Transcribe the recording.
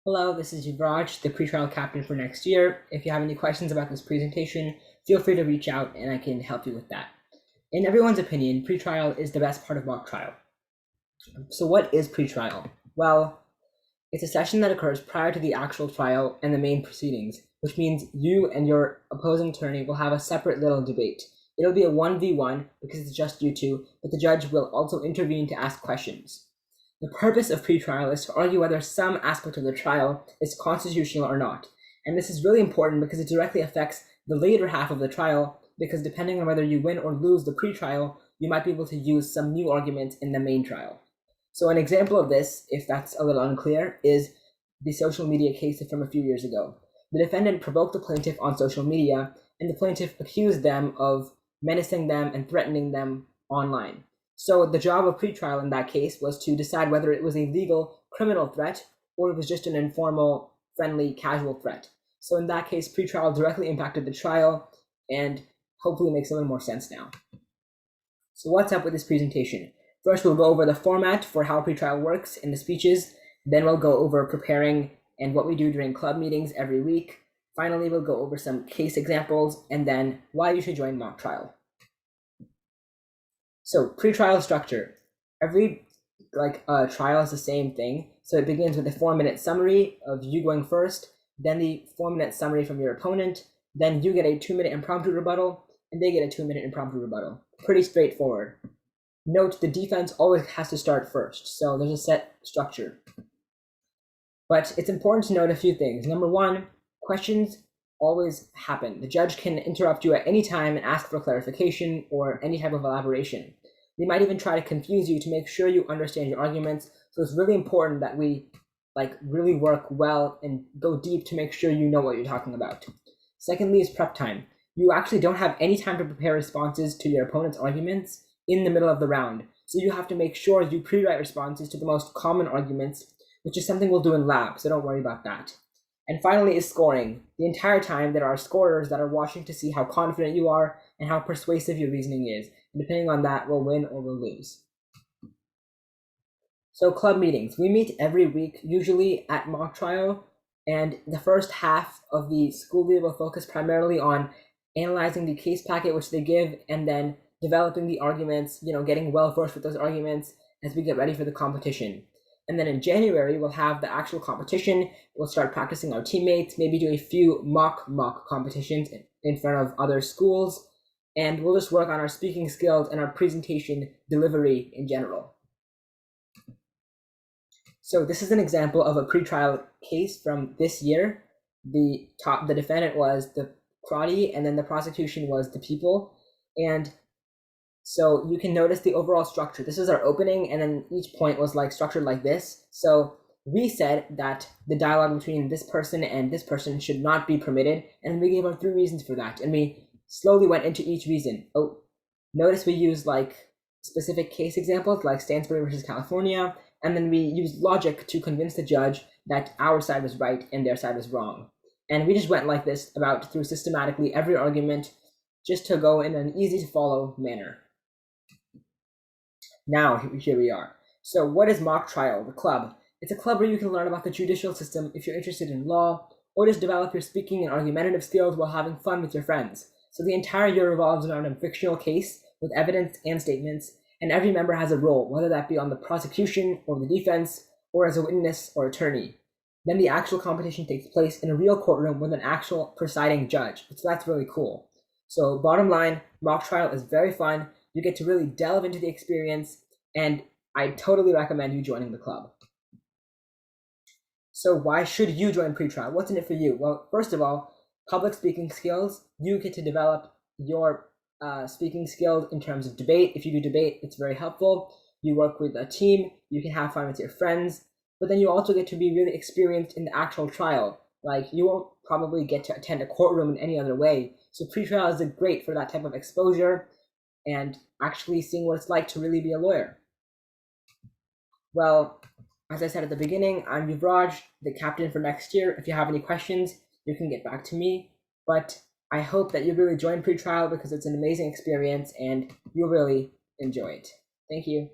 Hello, this is Yuvraj, the pretrial captain for next year. If you have any questions about this presentation, feel free to reach out and I can help you with that. In everyone's opinion, pretrial is the best part of mock trial. So what is pretrial? Well, it's a session that occurs prior to the actual trial and the main proceedings, which means you and your opposing attorney will have a separate little debate. It'll be a 1v1 because it's just you two, but the judge will also intervene to ask questions. The purpose of pretrial is to argue whether some aspect of the trial is constitutional or not. And this is really important because it directly affects the later half of the trial, because depending on whether you win or lose the pretrial, you might be able to use some new arguments in the main trial. So an example of this, if that's a little unclear, is the social media case from a few years ago. The defendant provoked the plaintiff on social media, and the plaintiff accused them of menacing them and threatening them online. So the job of pretrial in that case was to decide whether it was a legal criminal threat or it was just an informal, friendly, casual threat. So in that case, pretrial directly impacted the trial and hopefully makes a little more sense now. So what's up with this presentation? First, we'll go over the format for how pretrial works in the speeches. Then we'll go over preparing and what we do during club meetings every week. Finally, we'll go over some case examples and then why you should join mock trial. So pretrial structure. Every trial is the same thing. So it begins with a 4-minute summary of you going first, then the 4-minute summary from your opponent, then you get a 2-minute impromptu rebuttal, and they get a 2-minute impromptu rebuttal. Pretty straightforward. Note the defense always has to start first, so there's a set structure. But it's important to note a few things. Number one, questions always happen. The judge can interrupt you at any time and ask for clarification or any type of elaboration. They might even try to confuse you to make sure you understand your arguments. So it's really important that we really work well and go deep to make sure you know what you're talking about. Secondly is prep time. You actually don't have any time to prepare responses to your opponent's arguments in the middle of the round. So you have to make sure you pre-write responses to the most common arguments, which is something we'll do in lab, so don't worry about that. And finally is scoring. The entire time there are scorers that are watching to see how confident you are and how persuasive your reasoning is. And depending on that, we'll win or we'll lose. So club meetings. We meet every week, usually at mock trial. And the first half of the school year will focus primarily on analyzing the case packet which they give and then developing the arguments, getting well versed with those arguments as we get ready for the competition. And then in January, we'll have the actual competition. We'll start practicing our teammates, maybe do a few mock competitions in front of other schools. And we'll just work on our speaking skills and our presentation delivery in general. So this is an example of a pretrial case from this year. The defendant was the Crotty, and then the prosecution was the People. And so you can notice the overall structure. This is our opening, and then each point was structured like this. So we said that the dialogue between this person and this person should not be permitted, and we gave our 3 reasons for that, and we slowly went into each reason. Oh, notice we used specific case examples like Stansbury versus California, and then we used logic to convince the judge that our side was right and their side was wrong. And we just went like this through systematically every argument, just to go in an easy to follow manner. Now, here we are. So what is mock trial, the club? It's a club where you can learn about the judicial system if you're interested in law, or just develop your speaking and argumentative skills while having fun with your friends. So the entire year revolves around a fictional case with evidence and statements, and every member has a role, whether that be on the prosecution or the defense, or as a witness or attorney. Then the actual competition takes place in a real courtroom with an actual presiding judge. So that's really cool. So bottom line, mock trial is very fun. You get to really delve into the experience, and I totally recommend you joining the club. So why should you join pretrial? What's in it for you? Well, first of all, public speaking skills. You get to develop your speaking skills in terms of debate. If you do debate, it's very helpful. You work with a team. You can have fun with your friends. But then you also get to be really experienced in the actual trial. You won't probably get to attend a courtroom in any other way. So pretrial is great for that type of exposure and actually seeing what it's like to really be a lawyer. Well, as I said at the beginning, I'm Yuvraj, the captain for next year. If you have any questions, you can get back to me. But I hope that you really join pretrial because it's an amazing experience and you'll really enjoy it. Thank you.